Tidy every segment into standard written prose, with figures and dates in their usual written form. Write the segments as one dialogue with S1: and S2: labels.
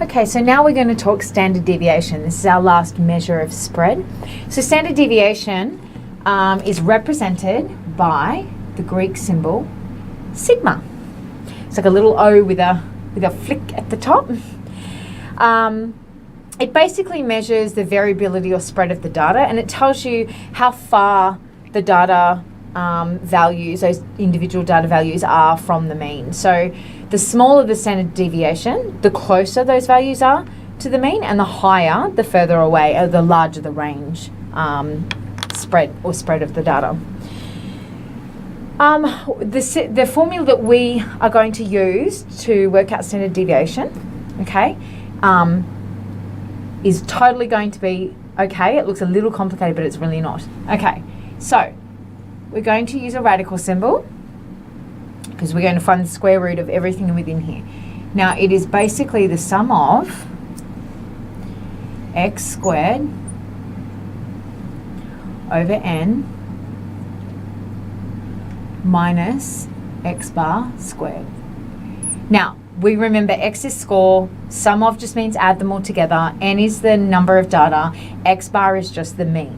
S1: Okay, so now we're going to talk standard deviation. This is our last measure of spread. So standard deviation is represented by the Greek symbol sigma. It's like a little O with a flick at the top. It basically measures the variability or spread of the data, and it tells you how far the data values, those individual data values, are from the mean. So the smaller the standard deviation, the closer those values are to the mean, and the higher, the further away, or the larger the range spread of the data. The formula that we are going to use to work out standard deviation, okay, is totally going to be okay. It looks a little complicated, but it's really not. Okay, so we're going to use a radical symbol because we're going to find the square root of everything within here. Now, it is basically the sum of x squared over n minus x bar squared. Now, we remember x is score, sum of just means add them all together, n is the number of data, x bar is just the mean.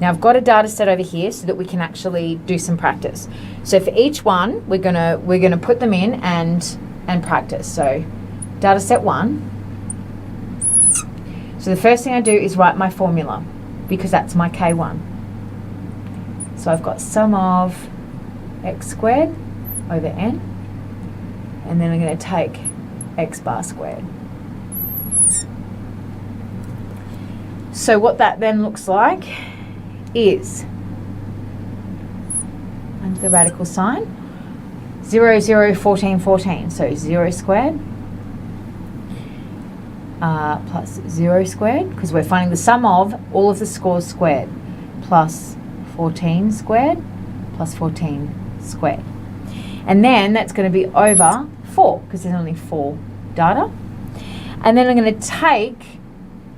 S1: Now I've got a data set over here so that we can actually do some practice. So for each one, we're gonna put them in and practice. So data set 1. So the first thing I do is write my formula because that's my K1. So I've got sum of x squared over n, and then I'm going to take x bar squared. So what that then looks like is, under the radical sign, 0, 0, 14, 14. So 0 squared plus 0 squared, because we're finding the sum of all of the scores squared, plus 14 squared plus 14 squared. And then that's going to be over 4, because there's only 4 data. And then I'm going to take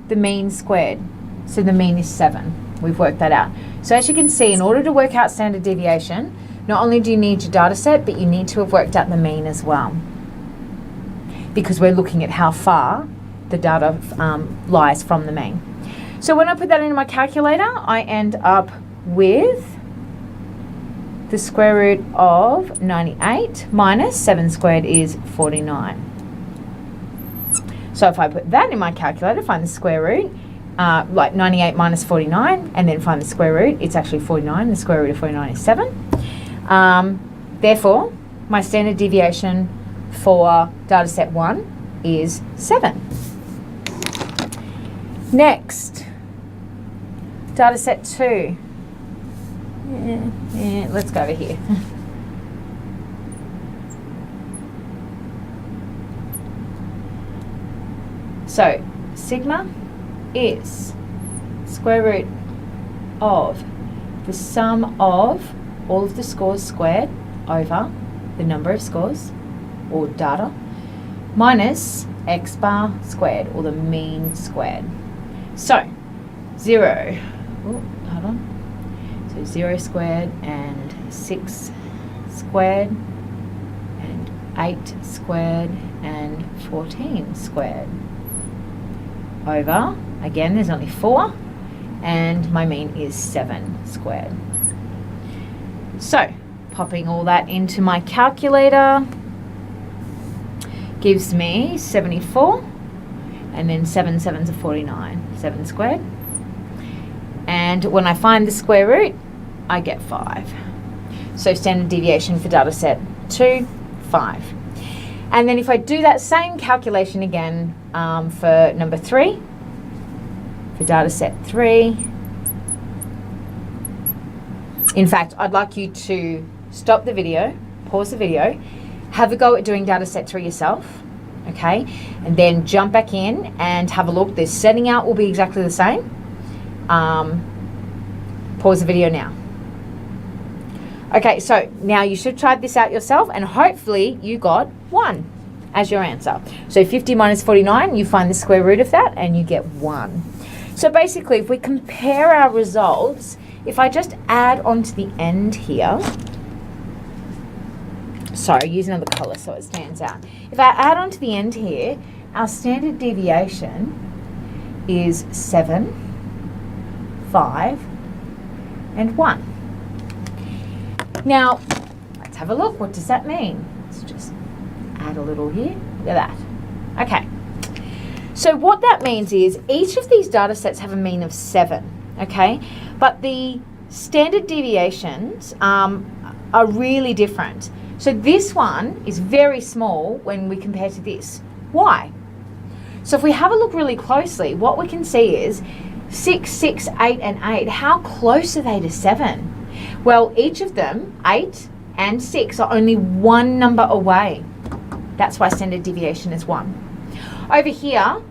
S1: the mean squared. So the mean is 7. We've worked that out. So as you can see, in order to work out standard deviation, not only do you need your data set, but you need to have worked out the mean as well, because we're looking at how far the data lies from the mean. So when I put that into my calculator, I end up with the square root of 98 minus 7 squared is 49. So if I put that in my calculator, find the square root, like 98 minus 49, and then find the square root, it's actually 49. The square root of 49 is 7. Therefore, my standard deviation for data set 1 is 7. Next, data set 2. Let's go over here. So, sigma is square root of the sum of all of the scores squared over the number of scores, or data, minus x bar squared, or the mean squared. So, 0, hold on. So 0 squared and 6 squared and 8 squared and 14 squared over, again there's only 4, and my mean is 7 squared. So popping all that into my calculator gives me 74, and then 7 sevens are 49, 7 squared. And when I find the square root, I get 5. So standard deviation for data set 2, 5. And then if I do that same calculation again for number 3, for data set 3, in fact, I'd like you to stop the video, pause the video, have a go at doing data set 3 yourself, okay? And then jump back in and have a look. The setting out will be exactly the same. Pause the video now. Okay, so now you should try this out yourself, and hopefully you got 1 as your answer. So 50 minus 49, you find the square root of that and you get 1. So basically, if we compare our results, if I just add on to the end here, sorry, use another colour so it stands out. If I add on to the end here, our standard deviation is 7, 5, and 1. Now, let's have a look. What does that mean? Let's just add a little here. Look at that. Okay. So what that means is each of these data sets have a mean of 7, okay? But the standard deviations are really different. So this one is very small when we compare to this. Why? So if we have a look really closely, what we can see is 6, 6, 8, and 8. How close are they to 7? Well, each of them, 8 and 6, are only one number away. That's why standard deviation is 1. Over here,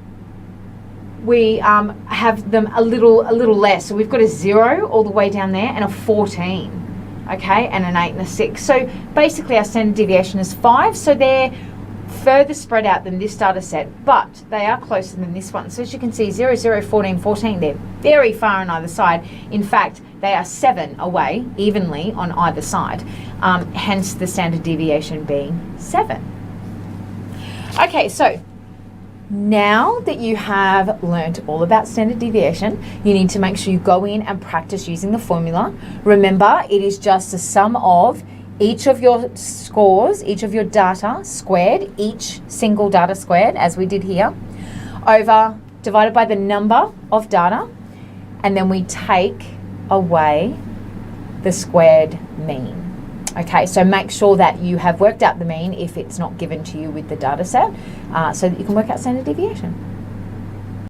S1: we have them a little less. So we've got a 0 all the way down there and a 14, okay, and an 8 and a 6. So basically our standard deviation is 5, so they're further spread out than this data set, but they are closer than this one. So as you can see, 0, 0, 14, 14, they're very far on either side. In fact, they are 7 away evenly on either side, hence the standard deviation being 7. Okay, so now that you have learnt all about standard deviation, you need to make sure you go in and practice using the formula. Remember, it is just the sum of each of your scores, each of your data squared, each single data squared, as we did here, divided by the number of data, and then we take away the squared mean. Okay, so make sure that you have worked out the mean if it's not given to you with the data set, so that you can work out standard deviation.